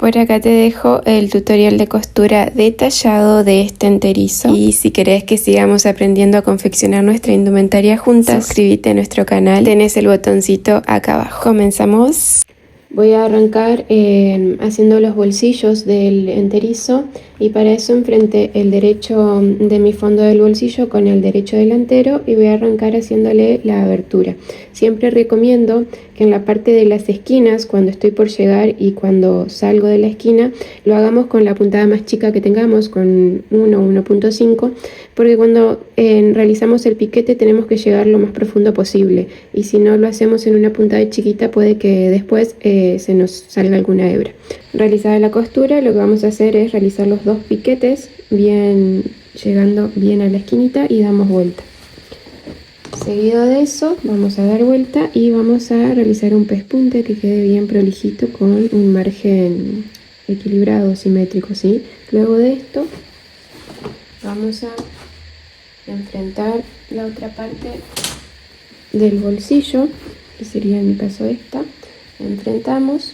Por acá te dejo el tutorial de costura detallado de este enterizo. Y si querés que sigamos aprendiendo a confeccionar nuestra indumentaria juntas, suscríbete a nuestro canal. Tenés el botoncito acá abajo. Comenzamos. Voy a arrancar haciendo los bolsillos del enterizo, y para eso enfrenté el derecho de mi fondo del bolsillo con el derecho delantero y voy a arrancar haciéndole la abertura. Siempre recomiendo que en la parte de las esquinas, cuando estoy por llegar y cuando salgo de la esquina, lo hagamos con la puntada más chica que tengamos, con 1 o 1.5, porque cuando realizamos el piquete tenemos que llegar lo más profundo posible, y si no lo hacemos en una puntada chiquita puede que después se nos salga alguna hebra. Realizada la costura, lo que vamos a hacer es realizar los dos piquetes bien, llegando bien a la esquinita, y damos vuelta. Seguido de eso vamos a dar vuelta y vamos a realizar un pespunte que quede bien prolijito con un margen equilibrado, simétrico, ¿sí? Luego de esto vamos a enfrentar la otra parte del bolsillo, que sería en mi caso esta. Enfrentamos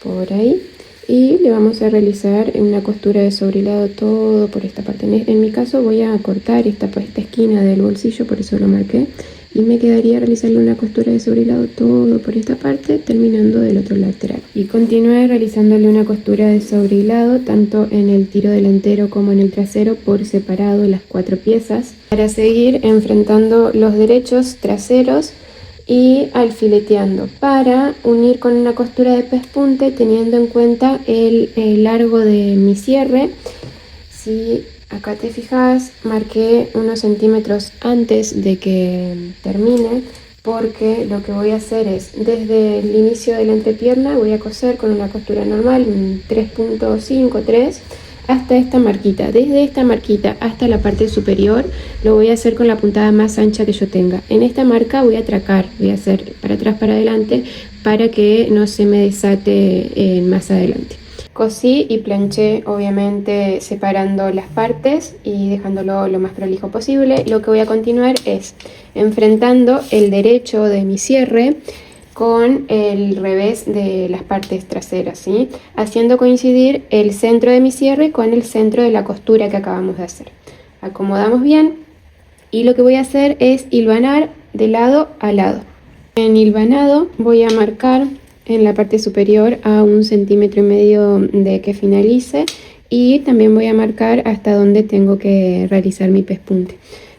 por ahí y le vamos a realizar una costura de sobrelado todo por esta parte. En mi caso voy a cortar esta esquina del bolsillo, por eso lo marqué, y me quedaría realizarle una costura de sobrelado todo por esta parte, terminando del otro lateral. Y continué realizándole una costura de sobrelado tanto en el tiro delantero como en el trasero por separado, las 4 piezas, para seguir enfrentando los derechos traseros y alfileteando para unir con una costura de pespunte, teniendo en cuenta el largo de mi cierre. Si acá te fijas, marqué unos centímetros antes de que termine, porque lo que voy a hacer es, desde el inicio de la entrepierna voy a coser con una costura normal, 3.5, 3, hasta esta marquita. Desde esta marquita hasta la parte superior lo voy a hacer con la puntada más ancha que yo tenga. En esta marca voy a tracar, voy a hacer para atrás, para adelante, para que no se me desate más adelante. Cosí y planché, obviamente separando las partes y dejándolo lo más prolijo posible. Lo que voy a continuar es enfrentando el derecho de mi cierre con el revés de las partes traseras, ¿sí? Haciendo coincidir el centro de mi cierre con el centro de la costura que acabamos de hacer. Acomodamos bien y lo que voy a hacer es hilvanar de lado a lado. En hilvanado voy a marcar en la parte superior a 1,5 centímetros de que finalice, y también voy a marcar hasta donde tengo que realizar mi pespunte.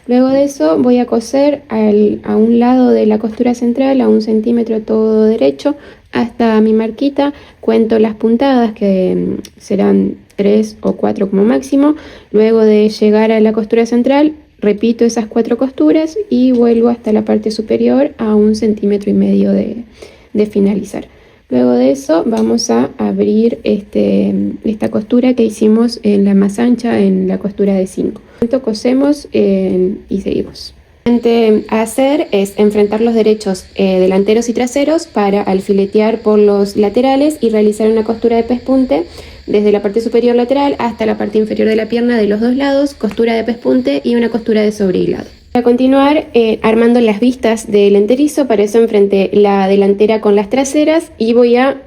Luego de eso voy a coser a un lado de la costura central a 1 centímetro todo derecho hasta mi marquita. Cuento las puntadas, que serán 3 o 4 como máximo. Luego de llegar a la costura central repito esas 4 costuras y vuelvo hasta la parte superior a 1,5 centímetros de finalizar. Luego de eso vamos a abrir esta costura que hicimos en la más ancha, en la costura de 5. Cosemos y seguimos. Lo siguiente a hacer es enfrentar los derechos delanteros y traseros para alfiletear por los laterales y realizar una costura de pespunte desde la parte superior lateral hasta la parte inferior de la pierna de los dos lados, costura de pespunte y una costura de sobrehilado. Voy a continuar armando las vistas del enterizo. Para eso enfrenté la delantera con las traseras y voy a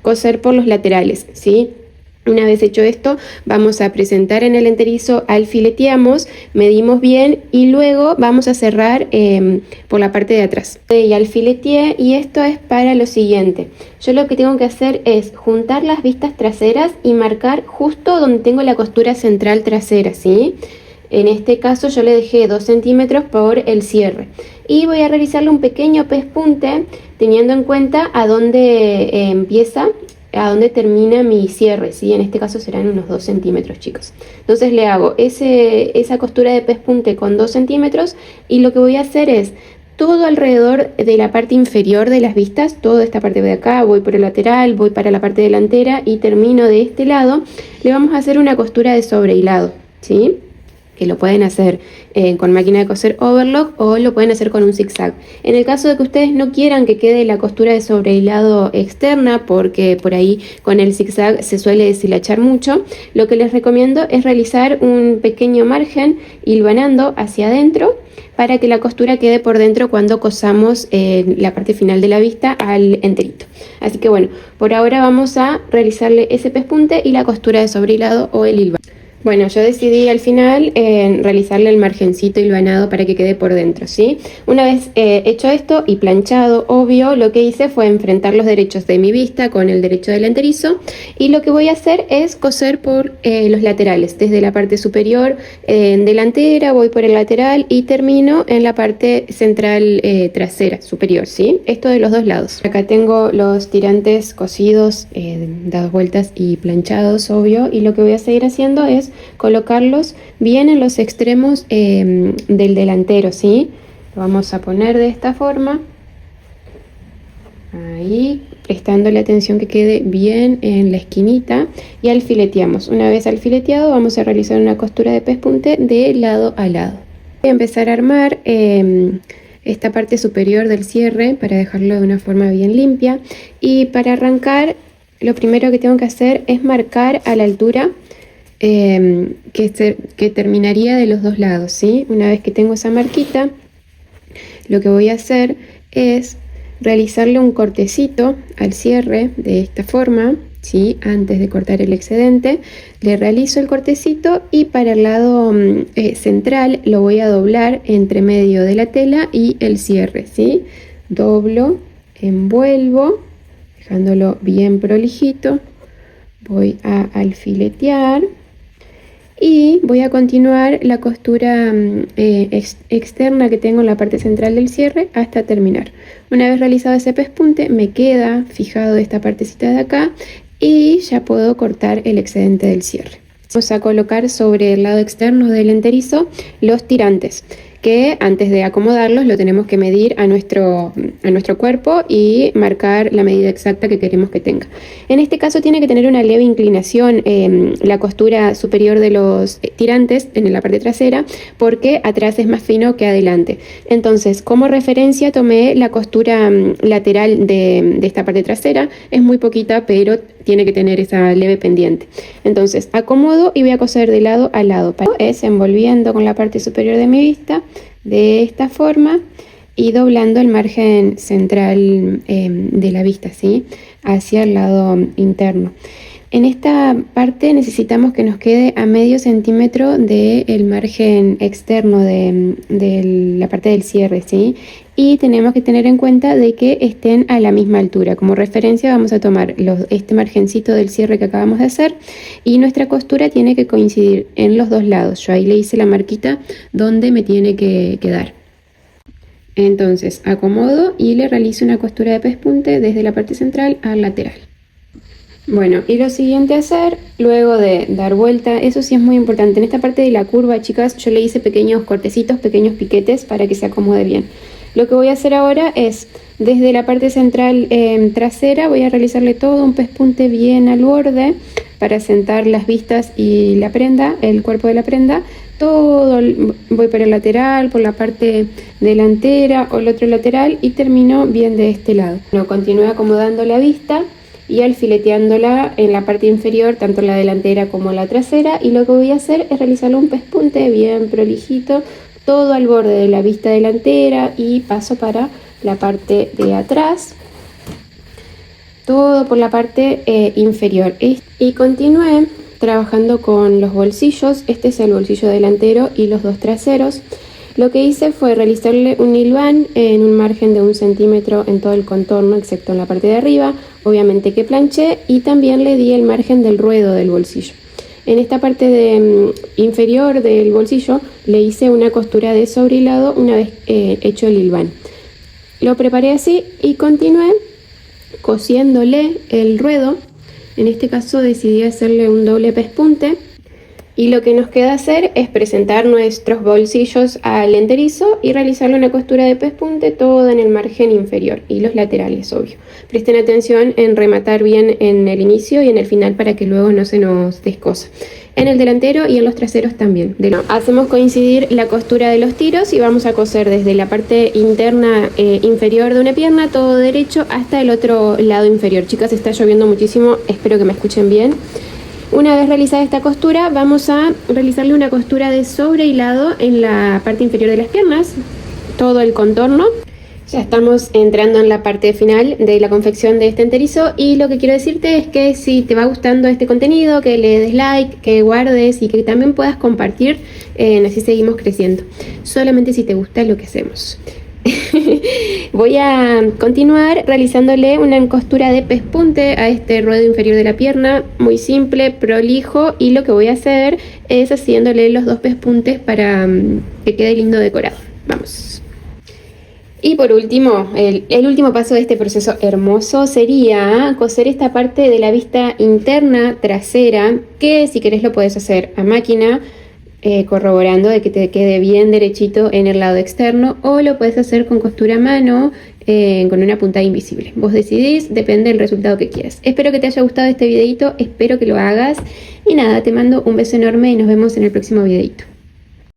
coser por los laterales, ¿sí? Una vez hecho esto, vamos a presentar en el enterizo, alfileteamos, medimos bien y luego vamos a cerrar por la parte de atrás. Y alfileteé, y esto es para lo siguiente. Yo lo que tengo que hacer es juntar las vistas traseras y marcar justo donde tengo la costura central trasera, ¿sí? En este caso yo le dejé 2 centímetros por el cierre. Y voy a realizarle un pequeño pespunte teniendo en cuenta a dónde empieza, a dónde termina mi cierre, ¿sí? En este caso serán unos 2 centímetros, chicos. Entonces le hago esa costura de pespunte con 2 centímetros, y lo que voy a hacer es todo alrededor de la parte inferior de las vistas, toda esta parte de acá, voy por el lateral, voy para la parte delantera y termino de este lado. Le vamos a hacer una costura de sobrehilado, ¿sí? Que lo pueden hacer con máquina de coser overlock o lo pueden hacer con un zigzag. En el caso de que ustedes no quieran que quede la costura de sobrehilado externa, porque por ahí con el zigzag se suele deshilachar mucho, lo que les recomiendo es realizar un pequeño margen hilvanando hacia adentro para que la costura quede por dentro cuando cosamos la parte final de la vista al enterito. Así que bueno, por ahora vamos a realizarle ese pespunte y la costura de sobrehilado o el hilván. Bueno, yo decidí al final realizarle el margencito hilvanado para que quede por dentro, ¿sí? Una vez hecho esto y planchado, obvio, lo que hice fue enfrentar los derechos de mi vista con el derecho del enterizo, y lo que voy a hacer es coser por los laterales, desde la parte superior delantera, voy por el lateral y termino en la parte central trasera, superior, ¿sí? Esto de los dos lados. Acá tengo los tirantes cosidos, dados vueltas y planchados, obvio, y lo que voy a seguir haciendo es colocarlos bien en los extremos del delantero, ¿sí? Lo vamos a poner de esta forma, ahí, prestándole atención que quede bien en la esquinita, y alfileteamos. Una vez alfileteado vamos a realizar una costura de pespunte de lado a lado. Voy a empezar a armar esta parte superior del cierre para dejarlo de una forma bien limpia, y para arrancar lo primero que tengo que hacer es marcar a la altura que terminaría de los dos lados, ¿sí? Una vez que tengo esa marquita, lo que voy a hacer es realizarle un cortecito al cierre de esta forma, ¿sí? Antes de cortar el excedente, le realizo el cortecito y para el lado central lo voy a doblar entre medio de la tela y el cierre, ¿sí? Doblo, envuelvo, dejándolo bien prolijito, voy a alfiletear y voy a continuar la costura externa que tengo en la parte central del cierre hasta terminar. Una vez realizado ese pespunte, me queda fijado esta partecita de acá y ya puedo cortar el excedente del cierre. Vamos a colocar sobre el lado externo del enterizo los tirantes, que antes de acomodarlos lo tenemos que medir a nuestro cuerpo y marcar la medida exacta que queremos que tenga. En este caso tiene que tener una leve inclinación la costura superior de los tirantes en la parte trasera, porque atrás es más fino que adelante. Entonces, como referencia tomé la costura lateral de esta parte trasera, es muy poquita, pero tiene que tener esa leve pendiente. Entonces acomodo y voy a coser de lado a lado. Es envolviendo con la parte superior de mi vista de esta forma y doblando el margen central de la vista, ¿sí? Hacia el lado interno. En esta parte necesitamos que nos quede a medio centímetro del margen externo de la parte del cierre, ¿sí? Y tenemos que tener en cuenta de que estén a la misma altura. Como referencia vamos a tomar este margencito del cierre que acabamos de hacer, y nuestra costura tiene que coincidir en los dos lados. Yo ahí le hice la marquita donde me tiene que quedar. Entonces acomodo y le realizo una costura de pespunte desde la parte central al lateral. Bueno, y lo siguiente a hacer, luego de dar vuelta, eso sí es muy importante, en esta parte de la curva, chicas, yo le hice pequeños cortecitos, pequeños piquetes para que se acomode bien. Lo que voy a hacer ahora es, desde la parte central trasera, voy a realizarle todo un pespunte bien al borde para sentar las vistas y la prenda, el cuerpo de la prenda. Todo voy por el lateral, por la parte delantera o el otro lateral, y termino bien de este lado. Bueno, continúo acomodando la vista y alfileteándola en la parte inferior, tanto la delantera como la trasera, y lo que voy a hacer es realizarle un pespunte bien prolijito, todo al borde de la vista delantera, y paso para la parte de atrás, todo por la parte inferior, y continué trabajando con los bolsillos. Este es el bolsillo delantero y los dos traseros. Lo que hice fue realizarle un hilván en un margen de 1 centímetro en todo el contorno, excepto en la parte de arriba, obviamente que planché, y también le di el margen del ruedo del bolsillo. En esta parte inferior del bolsillo le hice una costura de sobrehilado una vez hecho el hilván. Lo preparé así y continué cosiéndole el ruedo. En este caso decidí hacerle un doble pespunte. Y lo que nos queda hacer es presentar nuestros bolsillos al enterizo y realizarle una costura de pespunte todo en el margen inferior y los laterales, obvio. Presten atención en rematar bien en el inicio y en el final para que luego no se nos descosa. En el delantero y en los traseros también. Hacemos coincidir la costura de los tiros y vamos a coser desde la parte interna inferior de una pierna, todo derecho, hasta el otro lado inferior. Chicas, está lloviendo muchísimo, espero que me escuchen bien. Una vez realizada esta costura, vamos a realizarle una costura de sobrehilado en la parte inferior de las piernas, todo el contorno. Ya estamos entrando en la parte final de la confección de este enterizo y lo que quiero decirte es que si te va gustando este contenido, que le des like, que guardes y que también puedas compartir, así seguimos creciendo. Solamente si te gusta lo que hacemos. Voy a continuar realizándole una costura de pespunte a este ruedo inferior de la pierna, muy simple, prolijo, y lo que voy a hacer es haciéndole los 2 pespuntes para que quede lindo decorado. Vamos. Y por último, el último paso de este proceso hermoso sería coser esta parte de la vista interna trasera, que si querés lo puedes hacer a máquina, corroborando de que te quede bien derechito en el lado externo, o lo puedes hacer con costura a mano, con una puntada invisible. Vos decidís, depende del resultado que quieras. Espero que te haya gustado este videito, espero que lo hagas y nada, te mando un beso enorme y nos vemos en el próximo videito.